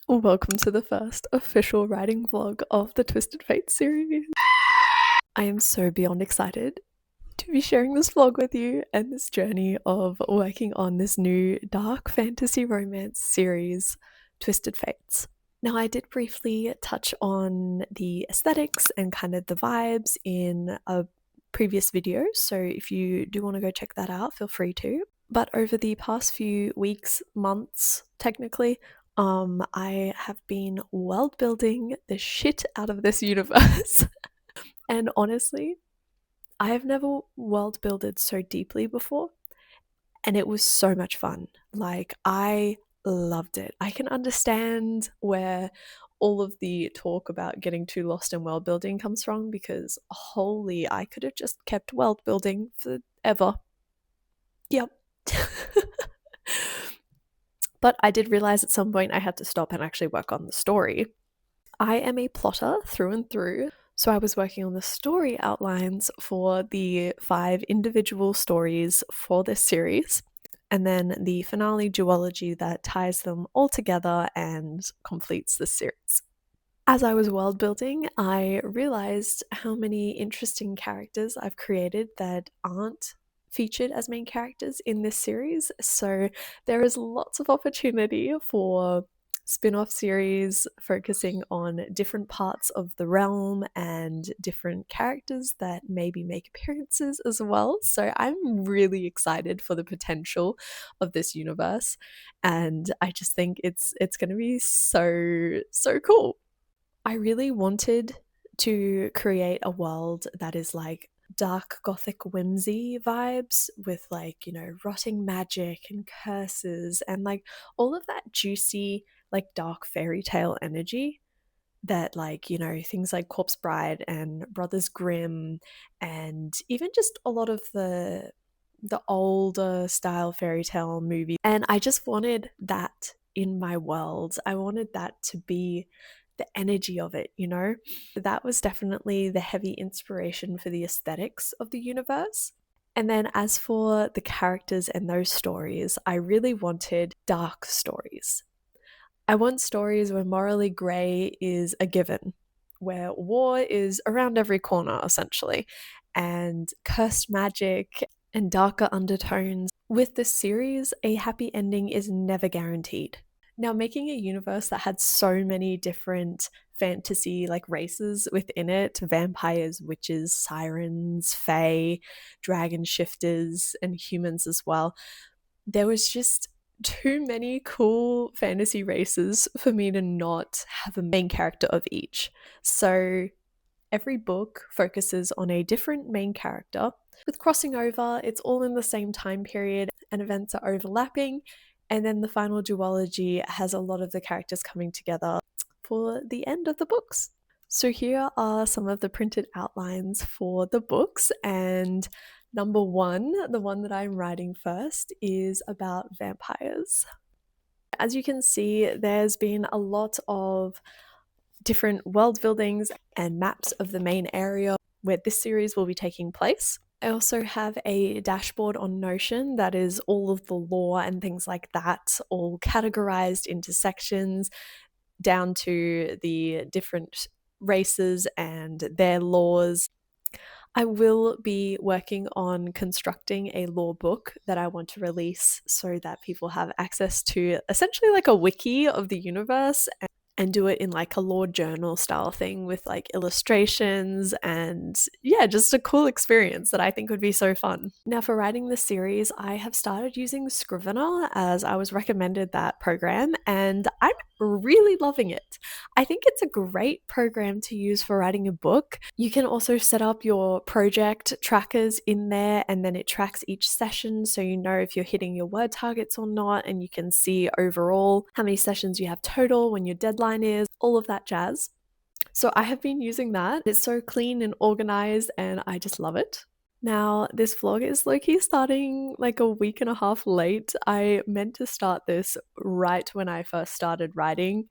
Welcome to the first official writing vlog of the Twisted Fate series. I am so beyond excited to be sharing this vlog with you and this journey of working on this new dark fantasy romance series, Twisted Fates. Now, I did briefly touch on the aesthetics and kind of the vibes in a previous video, so if you do want to go check that out, feel free to. But over the past few weeks, months, technically, I have been world building the shit out of this universe. And honestly, I have never world builded so deeply before, and it was so much fun. Like, I loved it. I can understand where all of the talk about getting too lost in world building comes from, because holy, I could have just kept world building forever. Yep. But I did realize at some point I had to stop and actually work on the story. I am a plotter through and through, so I was working on the story outlines for the 5 individual stories for this series, and then the finale duology that ties them all together and completes the series. As I was world building, I realized how many interesting characters I've created that aren't featured as main characters in this series, so there is lots of opportunity for spin-off series focusing on different parts of the realm and different characters that maybe make appearances as well. So I'm really excited for the potential of this universe, and I just think it's going to be so cool. I really wanted to create a world that is like dark gothic whimsy vibes with, like, rotting magic and curses and like all of that juicy, like, dark fairy tale energy that, like, things like Corpse Bride and Brothers Grimm and even just a lot of the older style fairy tale movies. And I just wanted that in my world. I wanted that to be the energy of it, That was definitely the heavy inspiration for the aesthetics of the universe. And then as for the characters and those stories, I really wanted dark stories. I want stories where morally grey is a given, where war is around every corner, essentially, and cursed magic and darker undertones. With this series, a happy ending is never guaranteed. Now, making a universe that had so many different fantasy like races within it, vampires, witches, sirens, fae, dragon shifters, and humans as well, there was just too many cool fantasy races for me to not have a main character of each. So every book focuses on a different main character. With crossing over, it's all in the same time period and events are overlapping. And then the final duology has a lot of the characters coming together for the end of the books. So here are some of the printed outlines for the books, and number 1, the one that I'm writing first, is about vampires. As you can see, there's been a lot of different world buildings and maps of the main area where this series will be taking place. I also have a dashboard on Notion that is all of the lore and things like that, all categorized into sections down to the different races and their laws. I will be working on constructing a lore book that I want to release so that people have access to essentially like a wiki of the universe, and do it in like a lore journal style thing with like illustrations and, yeah, just a cool experience that I think would be so fun. Now, for writing the series, I have started using Scrivener as I was recommended that program, and I'm really loving it. I think it's a great program to use for writing a book. You can also set up your project trackers in there, and then it tracks each session so you know if you're hitting your word targets or not, and you can see overall how many sessions you have total, when your deadline is, all of that jazz. So I have been using that. It's so clean and organized and I just love it. Now, this vlog is low-key starting like a week and a half late. I meant to start this right when I first started writing,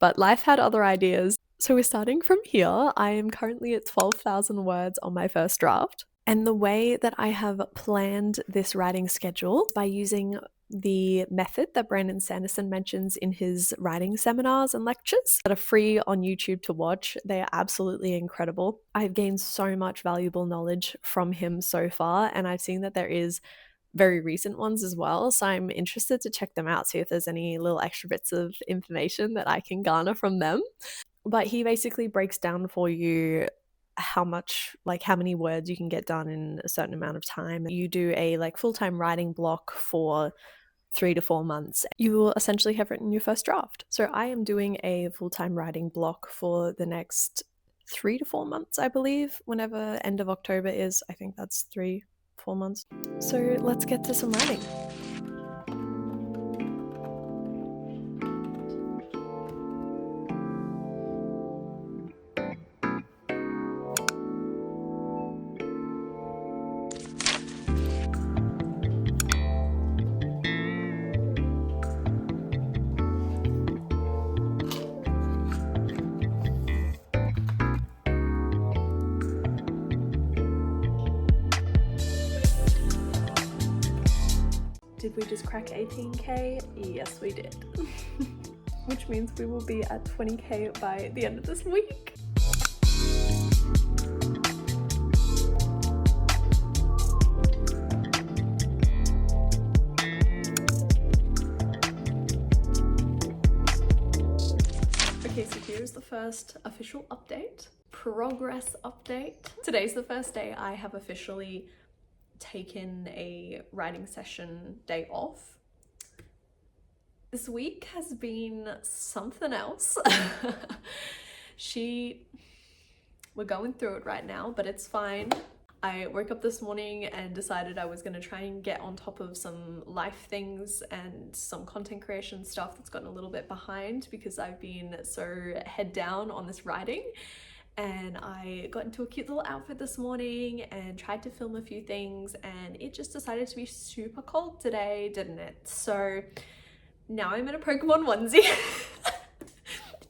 but life had other ideas. So we're starting from here. I am currently at 12,000 words on my first draft. And the way that I have planned this writing schedule by using the method that Brandon Sanderson mentions in his writing seminars and lectures that are free on YouTube to watch. They are absolutely incredible. I've gained so much valuable knowledge from him so far, and I've seen that there is very recent ones as well. So I'm interested to check them out, see if there's any little extra bits of information that I can garner from them. But he basically breaks down for you how many words you can get done in a certain amount of time. You do a full-time writing block for 3 to 4 months. You will essentially have written your first draft. So I am doing a full-time writing block for the next 3 to 4 months, I believe, whenever end of October is. I think that's 3-4 months. So let's get to some writing. Did we just crack 18k? Yes, we did. Which means we will be at 20k by the end of this week. Okay, so here's the first official update. Progress update. Today's the first day I have officially taken a writing session day off. This week has been something else. We're going through it right now, but it's fine. I woke up this morning and decided I was going to try and get on top of some life things and some content creation stuff that's gotten a little bit behind because I've been so head down on this writing. And I got into a cute little outfit this morning and tried to film a few things, and it just decided to be super cold today, didn't it? So now I'm in a Pokemon onesie.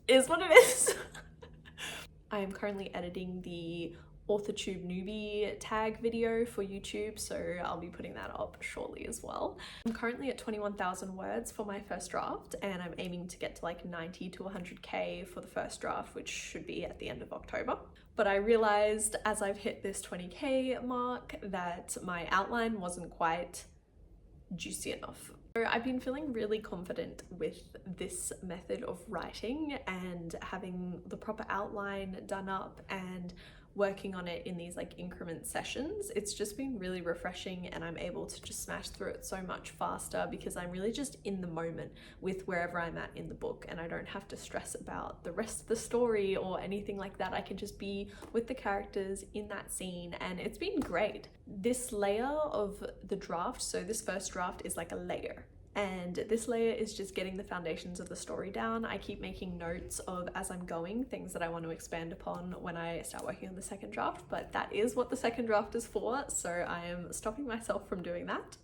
Is what it is. I am currently editing the AuthorTube newbie tag video for YouTube, so I'll be putting that up shortly as well. I'm currently at 21,000 words for my first draft, and I'm aiming to get to 90 to 100k for the first draft, which should be at the end of October. But I realized as I've hit this 20k mark that my outline wasn't quite juicy enough. So I've been feeling really confident with this method of writing and having the proper outline done up and working on it in these increment sessions. It's just been really refreshing, and I'm able to just smash through it so much faster because I'm really just in the moment with wherever I'm at in the book, and I don't have to stress about the rest of the story or anything like that. I can just be with the characters in that scene, and it's been great. This layer of the draft, so this first draft is like a layer, and this layer is just getting the foundations of the story down. I keep making notes of, as I'm going, things that I want to expand upon when I start working on the second draft, but that is what the second draft is for, so I am stopping myself from doing that.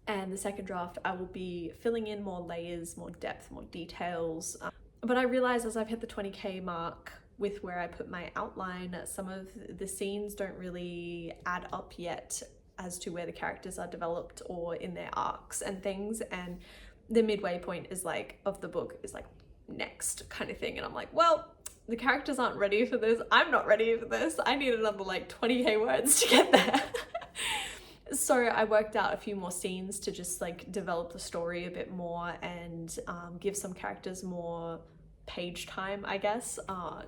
And the second draft, I will be filling in more layers, more depth, more details. But I realize as I've hit the 20k mark with where I put my outline, some of the scenes don't really add up yet as to where the characters are developed or in their arcs and things, and the midway point is of the book is next kind of thing, and I'm well, the characters aren't ready for this, I'm not ready for this, I need another 20k words to get there. So I worked out a few more scenes to just develop the story a bit more and give some characters more page time, I guess,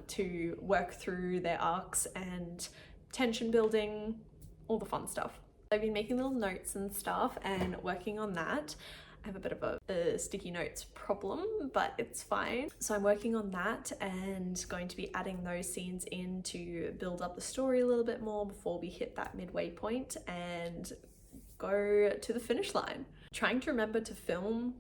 to work through their arcs and tension building, all the fun stuff. I've been making little notes and stuff and working on that. I have a bit of a sticky notes problem, but it's fine. So I'm working on that and going to be adding those scenes in to build up the story a little bit more before we hit that midway point and go to the finish line. Trying to remember to film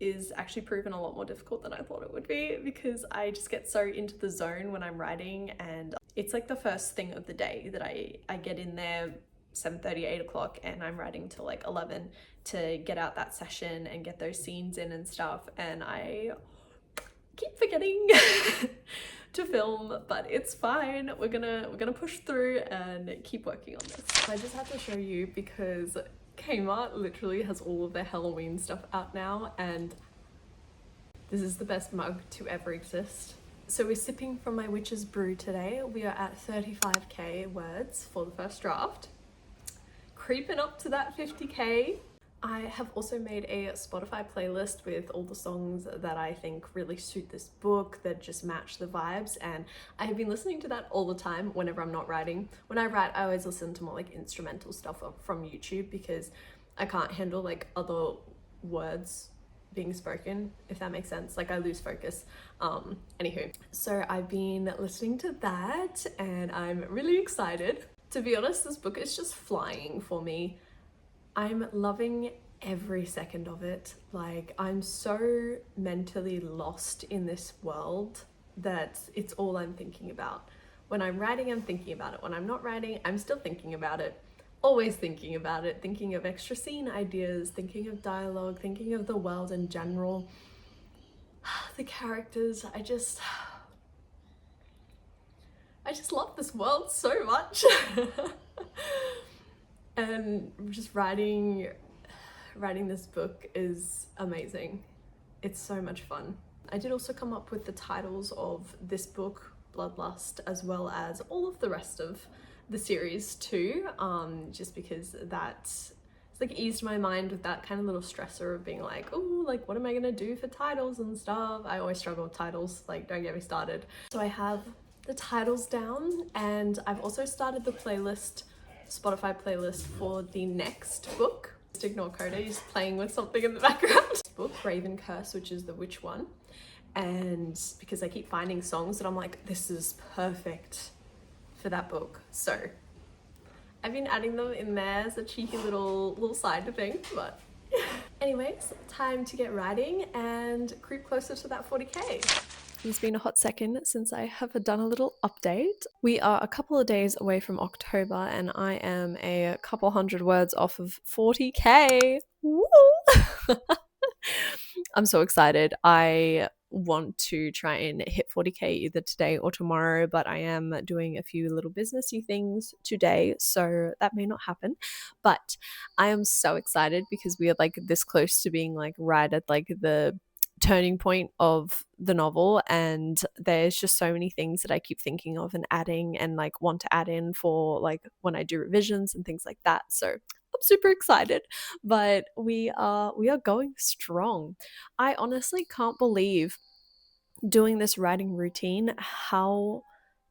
is actually proven a lot more difficult than I thought it would be, because I just get so into the zone when I'm writing, and it's the first thing of the day that I get in there 7:30, 8 o'clock, and I'm writing till 11 to get out that session and get those scenes in and stuff, and I keep forgetting to film, but it's fine. We're gonna push through and keep working on this. I just had to show you because Kmart literally has all of their Halloween stuff out now, and this is the best mug to ever exist. So we're sipping from my witch's brew today. We are at 35k words for the first draft. Creeping up to that 50k. I have also made a Spotify playlist with all the songs that I think really suit this book, that just match the vibes, and I have been listening to that all the time whenever I'm not writing. When I write, I always listen to more like instrumental stuff from YouTube because I can't handle like other words being spoken, if that makes sense. Like I lose focus. Anywho, so I've been listening to that and I'm really excited. To be honest, this book is just flying for me. I'm loving every second of it. Like I'm so mentally lost in this world that it's all I'm thinking about. When I'm writing, I'm thinking about it. When I'm not writing, I'm still thinking about it. Always thinking about it, thinking of extra scene ideas, thinking of dialogue, thinking of the world in general. The characters, I just love this world so much. And just writing this book is amazing. It's so much fun. I did also come up with the titles of this book, Bloodlust, as well as all of the rest of the series too, just because it's like eased my mind with that kind of little stressor of being like, oh, like what am I gonna do for titles and stuff. I always struggle with titles, like don't get me started. So I have the titles down, and I've also started the Spotify playlist for the next book. Just ignore Coda, he's playing with something in the background. Book, Raven Curse, which is the witch one, and because I keep finding songs that I'm like, this is perfect for that book, so I've been adding them in there as a cheeky little side thing. But anyways, time to get writing and creep closer to that 40k. It's been a hot second since I have done a little update. We are a couple of days away from October and I am a couple hundred words off of 40k. Woo! I'm so excited. I want to try and hit 40k either today or tomorrow, but I am doing a few little businessy things today, so that may not happen. But I am so excited because we are like this close to being like right at like the turning point of the novel, and there's just so many things that I keep thinking of and adding and like want to add in for like when I do revisions and things like that. So I'm super excited, but we are going strong. I honestly can't believe doing this writing routine how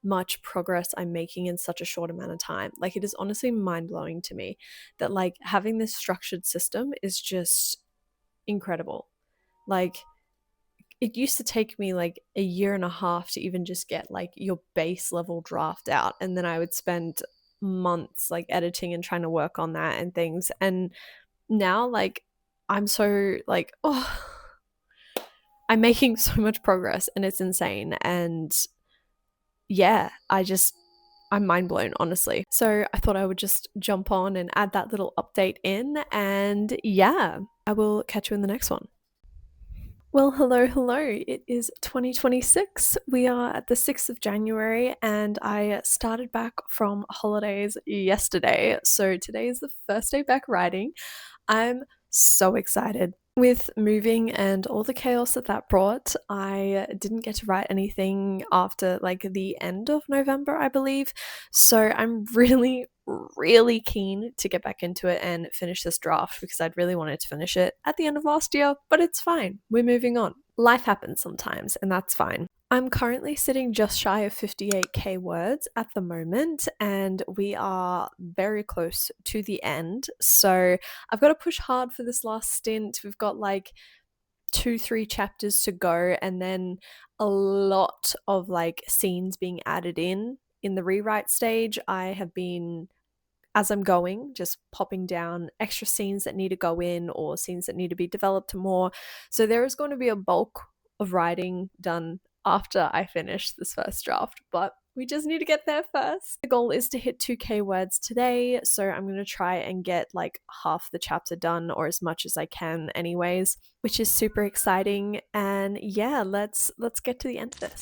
much progress I'm making in such a short amount of time. Like it is honestly mind-blowing to me that like having this structured system is just incredible. Like it used to take me like a year and a half to even just get like your base level draft out, and then I would spend months like editing and trying to work on that and things. And now like I'm so like, oh, I'm making so much progress and it's insane. And yeah, I'm mind blown, honestly. So I thought I would just jump on and add that little update in, and yeah, I will catch you in the next one. Well, hello. It is 2026. We are at the 6th of January and I started back from holidays yesterday. So today is the first day back writing. I'm so excited. With moving and all the chaos that brought, I didn't get to write anything after like the end of November, I believe. So I'm really, really keen to get back into it and finish this draft because I'd really wanted to finish it at the end of last year, but it's fine. We're moving on. Life happens sometimes, and that's fine. I'm currently sitting just shy of 58k words at the moment, and we are very close to the end. So I've got to push hard for this last stint. We've got like 2-3 chapters to go, and then a lot of like scenes being added in the rewrite stage. I have been, as I'm going, just popping down extra scenes that need to go in or scenes that need to be developed more. So there is going to be a bulk of writing done after I finish this first draft, but we just need to get there first. The goal is to hit 2k words today, so I'm going to try and get like half the chapter done, or as much as I can anyways, which is super exciting. And yeah, let's get to the end of this.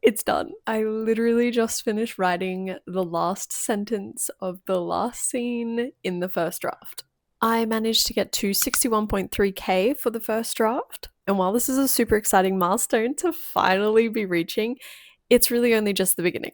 It's done. I literally just finished writing the last sentence of the last scene in the first draft. I managed to get to 61.3k for the first draft, and while this is a super exciting milestone to finally be reaching, it's really only just the beginning.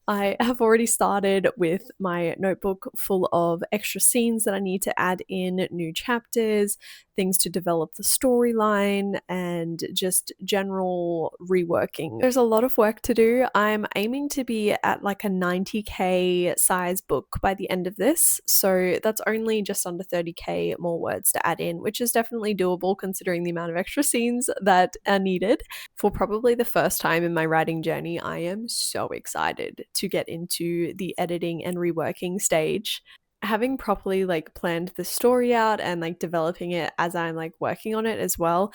I have already started with my notebook full of extra scenes that I need to add in, new chapters, things to develop the storyline, and just general reworking. There's a lot of work to do. I'm aiming to be at like a 90k size book by the end of this, so that's only just under 30k more words to add in, which is definitely doable considering the amount of extra scenes that are needed. For probably the first time in my writing journey, I am so excited to get into the editing and reworking stage. Having properly like planned the story out and like developing it as I'm like working on it as well,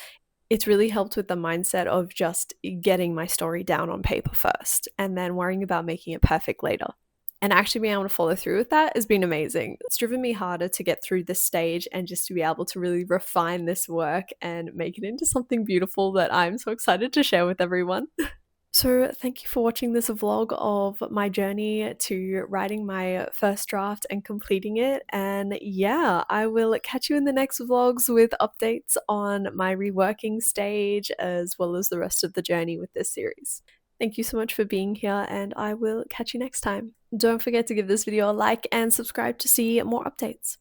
it's really helped with the mindset of just getting my story down on paper first and then worrying about making it perfect later. And actually being able to follow through with that has been amazing. It's driven me harder to get through this stage and just to be able to really refine this work and make it into something beautiful that I'm so excited to share with everyone. So thank you for watching this vlog of my journey to writing my first draft and completing it. And yeah, I will catch you in the next vlogs with updates on my reworking stage as well as the rest of the journey with this series. Thank you so much for being here, and I will catch you next time. Don't forget to give this video a like and subscribe to see more updates.